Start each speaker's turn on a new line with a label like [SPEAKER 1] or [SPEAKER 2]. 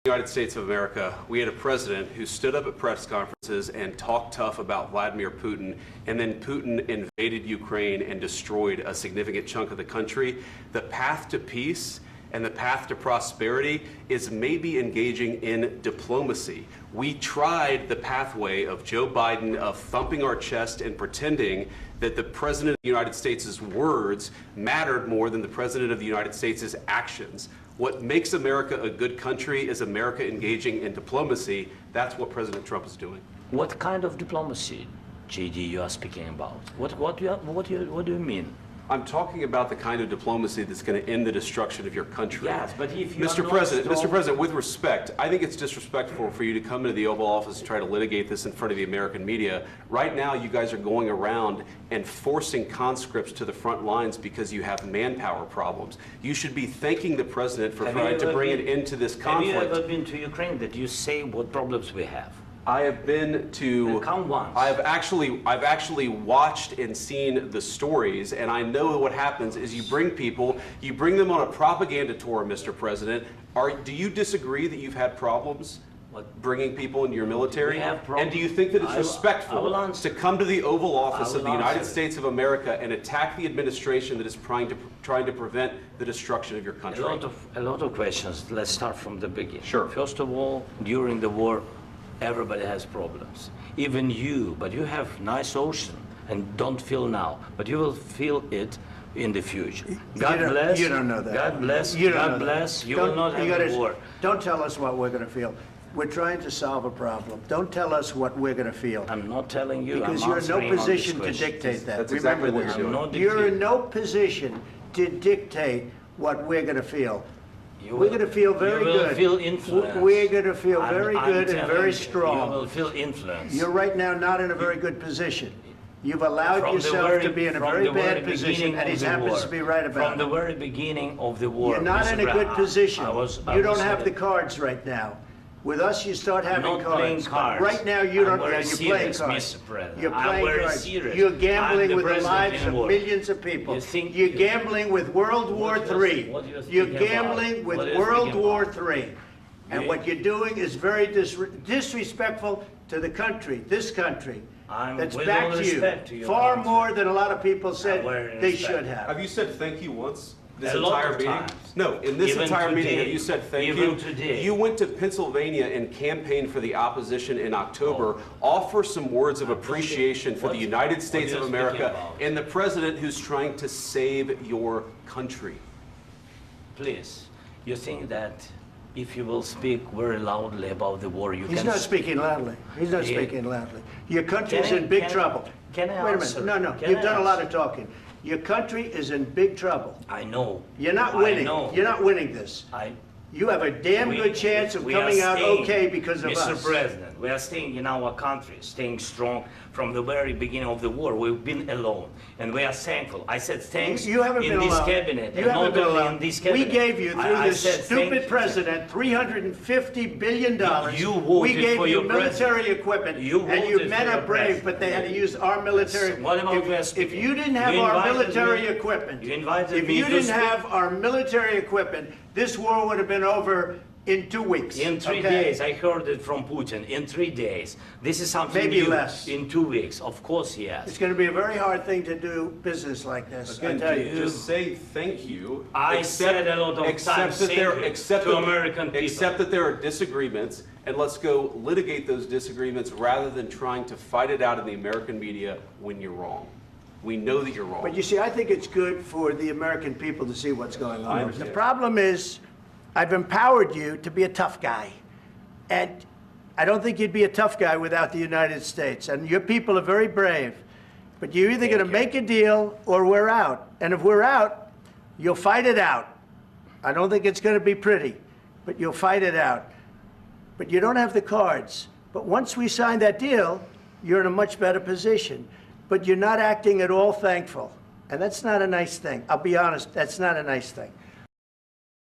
[SPEAKER 1] United States of America, we had a president who stood up at press conferences and talked tough about Vladimir Putin, and then Putin invaded Ukraine and destroyed a significant chunk of the country. The path to peace and the path to prosperity is maybe engaging in diplomacy. We tried the pathway of Joe Biden of thumping our chest and pretending that the President of the United States' words mattered more than the President of the United States' actions. What makes America a good country is America engaging in diplomacy. That's what President Trump is doing.
[SPEAKER 2] What kind of diplomacy, JD, you are speaking about? What do you mean?
[SPEAKER 1] I'm talking about the kind of diplomacy that's going to end the destruction of your country.
[SPEAKER 2] Yes, but if you
[SPEAKER 1] Mr. President, with respect, I think it's disrespectful for you to come into the Oval Office and try to litigate this in front of the American media. Right now, you guys are going around and forcing conscripts to the front lines because you have manpower problems. You should be thanking the President for trying to bring an end to this conflict.
[SPEAKER 2] Have you ever been to Ukraine that you say what problems we have?
[SPEAKER 1] I have been to.
[SPEAKER 2] Come once.
[SPEAKER 1] I've actually watched and seen the stories, and I know what happens is you bring them on a propaganda tour, Mr. President. Do you disagree that you've had problems bringing people into your military? And do you think that it's respectful to come to the Oval Office of the United States of America and attack the administration that is trying to prevent the destruction of your country?
[SPEAKER 2] A lot of questions. Let's start from the beginning.
[SPEAKER 1] Sure.
[SPEAKER 2] First of all, during the war, everybody has problems, even you, but you have nice ocean and don't feel now, but you will feel it in the future. God bless.
[SPEAKER 3] You don't know that.
[SPEAKER 2] God bless. God bless. You will not have a war.
[SPEAKER 3] Don't tell us what we're going to feel. We're trying to solve a problem. Don't tell us what we're going to feel.
[SPEAKER 2] I'm not telling you.
[SPEAKER 3] Because you're in no position to dictate that.
[SPEAKER 1] That's exactly what you're doing.
[SPEAKER 3] You're in no position to dictate what we're going to feel. We're going to feel very good.
[SPEAKER 2] You will feel influence.
[SPEAKER 3] We're going to feel very good and very strong.
[SPEAKER 2] You will feel influence.
[SPEAKER 3] You're right now not in a very good position. You've allowed yourself to be in a very bad position, and he happens to be right about it.
[SPEAKER 2] From the very beginning of the war.
[SPEAKER 3] You're not in a good position. You don't have the cards right now. With us, you start having cards. Right now, you don't. You're playing cards. You're playing cards. You're gambling with the lives of millions of people. You're gambling with World War III. You're gambling with World War III. And what you're doing is very disrespectful to the country, this country, that's backed you far more than a lot of people said they should have.
[SPEAKER 1] Have you said thank you once? This entire meeting? No, in this entire meeting, have you said thank you? You went to Pennsylvania and campaigned for the opposition in October. Offer some words of appreciation for the United States of America and the president who's trying to save your country.
[SPEAKER 2] Please, you think that if you will speak very loudly about the war, you can...
[SPEAKER 3] He's not speaking loudly. He's not speaking loudly. Your country's in big trouble.
[SPEAKER 2] Can I
[SPEAKER 3] Wait a
[SPEAKER 2] answer?
[SPEAKER 3] minute. No, you've done a lot of talking. Your country is in big trouble.
[SPEAKER 2] I know.
[SPEAKER 3] You're not winning. You're not winning this. You have a damn good chance of coming out okay because of us.
[SPEAKER 2] Mr. President, we are staying in our country, staying strong from the very beginning of the war. We've been alone, and we are thankful. I said thanks in this cabinet, and not only in this cabinet.
[SPEAKER 3] We gave you, through this stupid president, $350 billion. We gave you military equipment, and your men are brave, but they had to use our military. If you didn't have our military equipment, this war would have been over in 2 weeks.
[SPEAKER 2] In 3 days. I heard it from Putin. In 3 days. This is something
[SPEAKER 3] maybe
[SPEAKER 2] new.
[SPEAKER 3] Less.
[SPEAKER 2] In 2 weeks. Of course, yes.
[SPEAKER 3] It's going to be a very hard thing to do business like this.
[SPEAKER 1] Again, just say thank you.
[SPEAKER 2] I said a lot of times to American people.
[SPEAKER 1] Accept that there are disagreements, and let's go litigate those disagreements rather than trying to fight it out in the American media when you're wrong. We know that you're wrong.
[SPEAKER 3] But you see, I think it's good for the American people to see what's going on. The problem is, I've empowered you to be a tough guy. And I don't think you'd be a tough guy without the United States. And your people are very brave. But you're either going to make a deal or we're out. And if we're out, you'll fight it out. I don't think it's going to be pretty, but you'll fight it out. But you don't have the cards. But once we sign that deal, you're in a much better position. But you're not acting at all thankful. And that's not a nice thing. I'll be honest, that's not a nice thing.